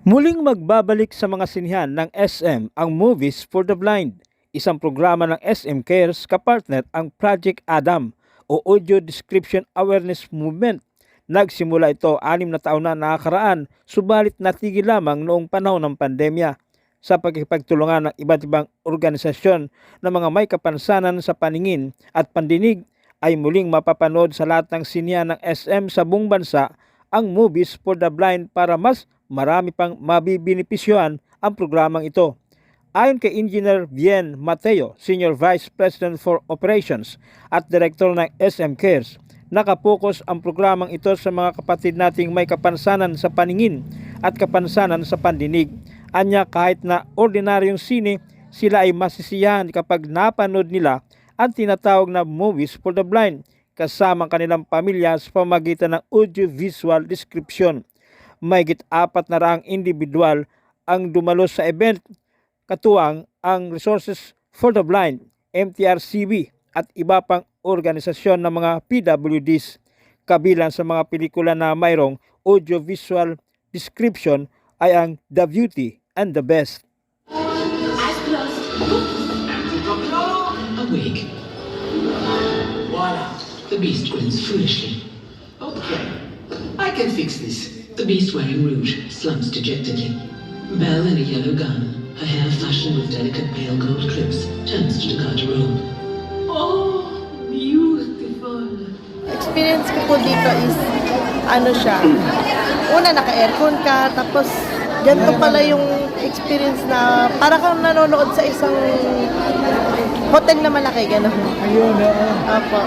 Muling magbabalik sa mga sinihan ng SM ang Movies for the Blind, isang programa ng SM Cares kapartner ang Project Adam o Audio Description Awareness Movement. Nagsimula ito 6 na taon na nakakaraan, subalit natigil lamang noong panahon ng pandemya. Sa pagkipagtulungan ng iba't ibang organisasyon ng mga may kapansanan sa paningin at pandinig ay muling mapapanood sa lahat ng sinihan ng SM sa buong bansa ang Movies for the Blind para mas marami pang mabibinipisyuhan ang programang ito. Ayon kay Engineer Bien Mateo, Senior Vice President for Operations at Director ng SM Cares, nakapokus ang programang ito sa mga kapatid nating may kapansanan sa paningin at kapansanan sa pandinig. Anya kahit na ordinaryong sine, sila ay masisiyahan kapag napanood nila ang tinatawag na Movies for the Blind kasama ang kanilang pamilya sa pamagitan ng audio-visual description. Mahigit 400 individual ang dumalo sa event, katuwang ang Resources for the Blind, MTRCB at iba pang organisasyon ng mga PWDs. Kabilang sa mga pelikula na mayroong audio-visual description ay ang The Beauty and the Beast. A wig. Voila. The beast grins foolishly. Okay, I can fix this. The beast wearing rouge slumps dejectedly. Belle in a yellow gown, her hair fashioned with delicate pale gold clips, turns to the garderobe. Oh, beautiful. Experience ko po dito is, una naka-aircon ka, tapos ganito pala yung experience na para kang nanonood sa isang hotel na malaki, gano'n. Ayun, Opo.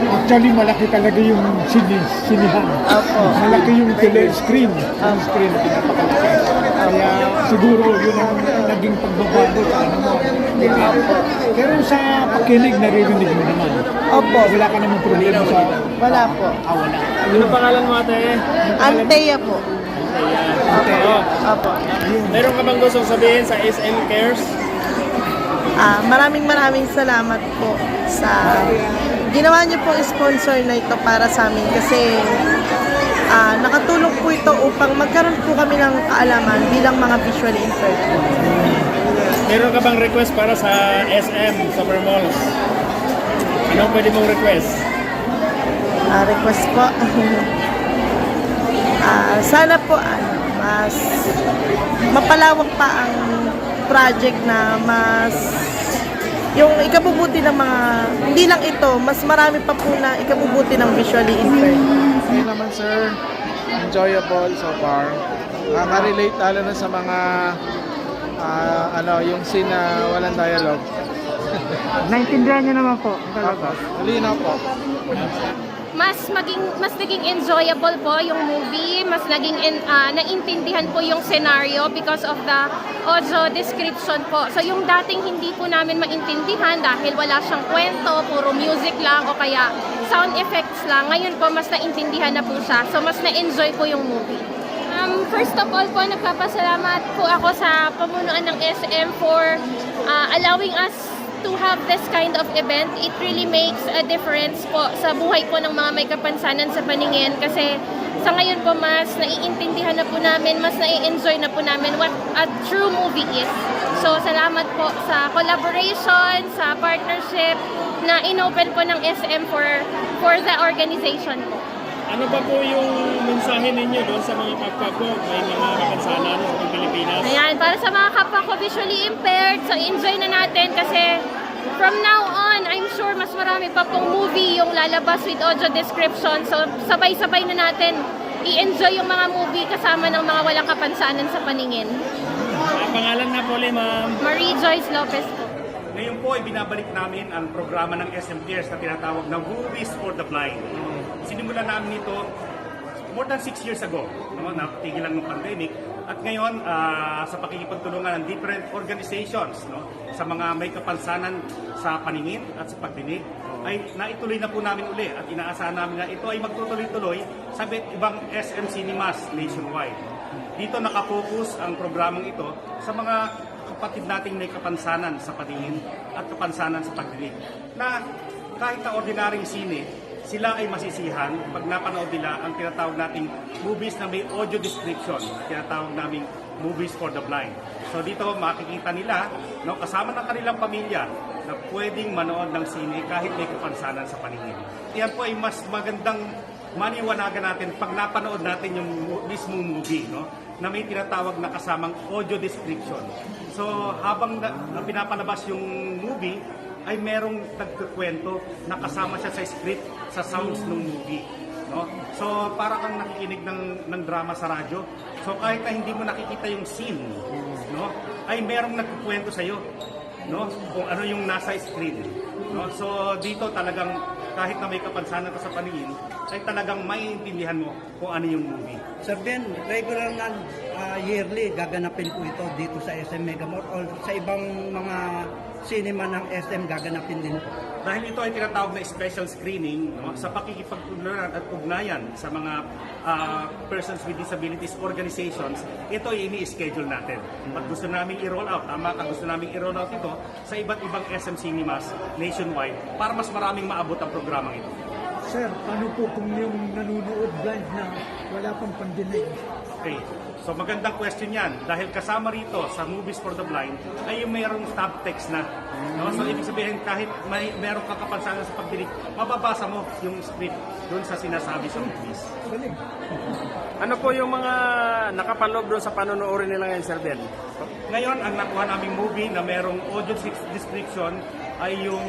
actually malaki talaga yung sinihan. Opo. Malaki yung screen na pinapakalaki. Kaya siguro yun ang naging pagbabago sa ano mo. Pero sa pakinig, naririnig mo naman. Opo. Wala ka namang problema sa... Wala po. wala. Ano pangalan mo ate? Anteya po. Opo. Opo. Meron ka bang gustong sabihin sa SM Cares? Maraming salamat po sa ginawa niyo po sponsor na ito para sa amin kasi nakatulong po ito upang magkaroon po kami ng kaalaman bilang mga visually impaired. Meron ka bang request para sa SM Supermalls? Ano pwede mong request? Request po. Sana po mas mapalawak pa ang project na mas yung ikabubuti ng mga, hindi lang ito, mas marami pa po na ikabubuti ng visually impaired. Okay naman sir, enjoyable so far. Nakaka-relate lalo na sa mga yung scene na walang dialogue. Naintindihan niyo naman po. Tapos, malinaw po. Mas naging enjoyable po yung movie, mas naging naintindihan po yung scenario because of the audio description po. So yung dating hindi po namin maintindihan dahil wala siyang kwento, puro music lang o kaya sound effects lang. Ngayon po mas naintindihan na po siya. So mas na-enjoy po yung movie. First of all po, nagpapasalamat po ako sa pamunuan ng SM for allowing us to have this kind of event. It really makes a difference po sa buhay po ng mga may kapansanan sa paningin kasi sa ngayon po mas naiintindihan na po namin, mas nai-enjoy na po namin what a true movie is. So salamat po sa collaboration, sa partnership na inopen po ng SM for the organization po. Ano ba po yung mensahe ninyo doon sa mga kapwa ko may mga kapansanan sa Pilipinas? Ayan, para sa mga kapwa ko visually impaired, so enjoy na natin kasi from now on, I'm sure mas marami pa pong movie yung lalabas with audio description. So sabay-sabay na natin i-enjoy yung mga movie kasama ng mga walang kapansanan sa paningin. Pangalan na po ulit, ma'am. Marie Joyce Lopez po. Ngayon po ay binabalik namin ang programa ng SM Cares na tinatawag na Movies for the Blind. Sinimulan namin ito more than 6 years ago, natigil lang ng pandemic. At ngayon, sa pakikipagtulungan ng different organizations, sa mga may kapansanan sa paningin at sa pagdinig, ay naituloy na po namin uli at inaasahan namin na ito ay magtutuloy-tuloy sa ibang SM cinemas nationwide. Dito nakapokus ang programang ito sa mga kapatid nating may kapansanan sa paningin at kapansanan sa pagdinig na kahit na ordinaryong sine, sila ay masisihan pag napanood nila ang tinatawag nating movies na may audio description, tinatawag naming movies for the blind. So dito makikita nila, no, kasama ng kanilang pamilya na pwedeng manood ng sine kahit may kapansanan sa paningin. Yan po ay mas magandang maniwanagan natin pag napanood natin yung mismong movie, no, na may tinatawag na kasamang audio description. So habang pinapalabas yung movie, ay merong nagkukwento na kasama siya sa script, sa sounds ng movie. No? So para kang nakikinig ng drama sa radyo. So kahit na hindi mo nakikita yung scene, no, ay merong nagkukwento sa iyo, no, kung ano yung nasa screen. No? So dito talagang kahit na may kapansanan ka sa paningin, ay talagang maiintindihan mo kung ano yung movie. Sir Ben, regular na yearly gaganapin po ito dito sa SM Mega Mall o sa ibang mga cinema ng SM gaganapin din po. Dahil ito ay tinatawag na special screening, no, sa pakikipag-ugnayan at ugnayan sa mga persons with disabilities organizations, ito ay ini-schedule natin. Pag gusto namin i-roll out, gusto namin i-roll out ito sa iba't ibang SM cinemas nationwide para mas maraming maabot ang programang ito. Sir, paano po kung yung nanonood blind na wala pang pandinig? Okay. So magandang question yan. Dahil kasama rito sa Movies for the Blind ay yung mayroong subtext na. No? So ibig sabihin kahit mayroong kakapansanan sa pagdinig, mababasa mo yung script doon sa sinasabi sa movies. Ano po yung mga nakapaloob doon sa panonoodin nila ngayon, Sir Ben? Ngayon, ang nakuha naming movie na merong audio description ay yung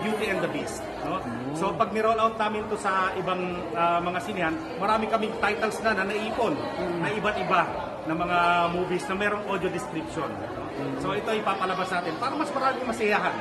Beauty and the Beast. No? So pag ni-roll out namin to sa ibang mga sinihan, marami kaming titles na naipon na iba't iba na mga movies na merong audio description. No? So ito ipapalabas natin para mas maraming masiyahan.